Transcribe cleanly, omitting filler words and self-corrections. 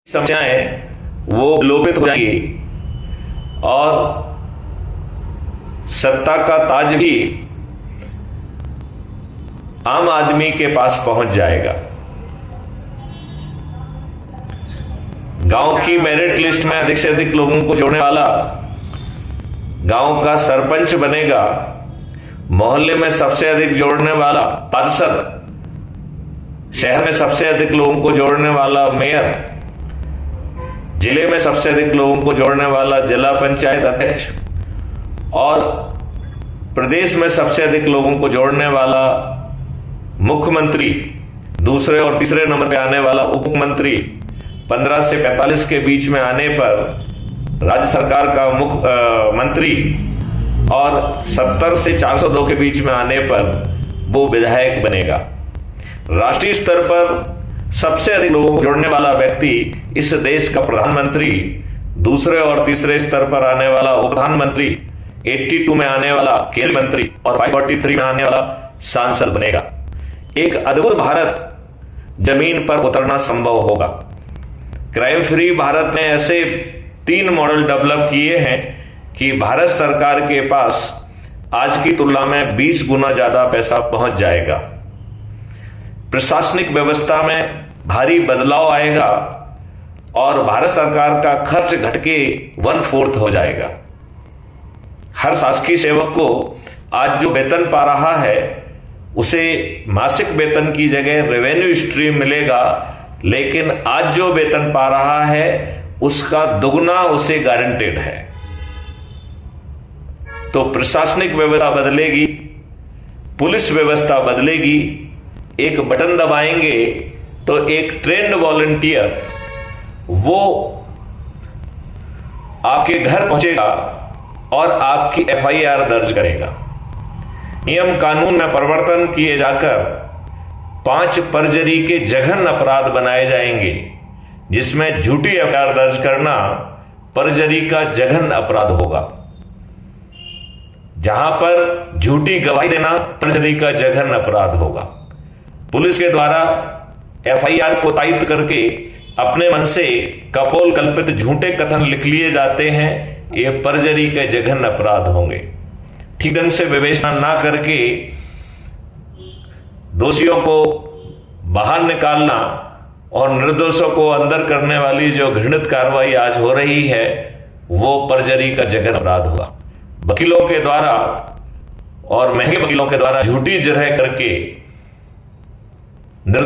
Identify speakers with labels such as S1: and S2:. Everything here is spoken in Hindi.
S1: समस्याएं वो लोपित हो जाएंगी और सत्ता का ताज भी आम आदमी के पास पहुंच जाएगा। गांव की मेरिट लिस्ट में अधिक से अधिक लोगों को जोड़ने वाला गांव का सरपंच बनेगा। मोहल्ले में सबसे अधिक जोड़ने वाला पार्षद, शहर में सबसे अधिक लोगों को जोड़ने वाला मेयर, जिले में सबसे अधिक लोगों को जोड़ने वाला जिला पंचायत अध्यक्ष और प्रदेश में सबसे अधिक लोगों को जोड़ने वाला मुख्यमंत्री, दूसरे और तीसरे नंबर पे आने वाला उप मुख्यमंत्री, 15 से 45 के बीच में आने पर राज्य सरकार का मुख्यमंत्री और 70 से 402 के बीच में आने पर वो विधायक बनेगा। राष्ट्रीय स्तर पर सबसे अधिक लोगों को जोड़ने वाला व्यक्ति इस देश का प्रधानमंत्री, दूसरे और तीसरे स्तर पर आने वाला उप प्रधानमंत्री, 82 में आने वाला केंद्रीय मंत्री और 543 में आने वाला सांसद बनेगा। एक अद्भुत भारत जमीन पर उतरना संभव होगा। क्राइम फ्री भारत ने ऐसे 3 मॉडल डेवलप किए हैं कि भारत सरकार के पास आज की तुलना में 20 गुना ज्यादा पैसा पहुंच जाएगा। प्रशासनिक व्यवस्था में भारी बदलाव आएगा और भारत सरकार का खर्च घटके 1/4 हो जाएगा। हर शासकीय सेवक को आज जो वेतन पा रहा है उसे मासिक वेतन की जगह रेवेन्यू स्ट्रीम मिलेगा, लेकिन आज जो वेतन पा रहा है उसका दुगना उसे गारंटेड है। तो प्रशासनिक व्यवस्था बदलेगी, पुलिस व्यवस्था बदलेगी। एक बटन दबाएंगे तो एक ट्रेंड वॉलंटियर वो आपके घर पहुंचेगा और आपकी FIR दर्ज करेगा। नियम कानून में परिवर्तन किए जाकर 5 परजरी के जघन्य अपराध बनाए जाएंगे, जिसमें झूठी FIR दर्ज करना परजरी का जघन्य अपराध होगा। जहां पर झूठी गवाही देना परजरी का जघन्य अपराध होगा। पुलिस के द्वारा FIR को तायद करके अपने मन से कपोल कल्पित झूठे कथन लिख लिए जाते हैं, ये परजरी के जघन्य अपराध होंगे। ठीक ढंग से विवेचना ना करके दोषियों को बाहर निकालना और निर्दोषों को अंदर करने वाली जो घृणित कार्रवाई आज हो रही है वो परजरी का जघन्य अपराध होगा। वकीलों के द्वारा और महंगे वकीलों के द्वारा झूठी जरह करके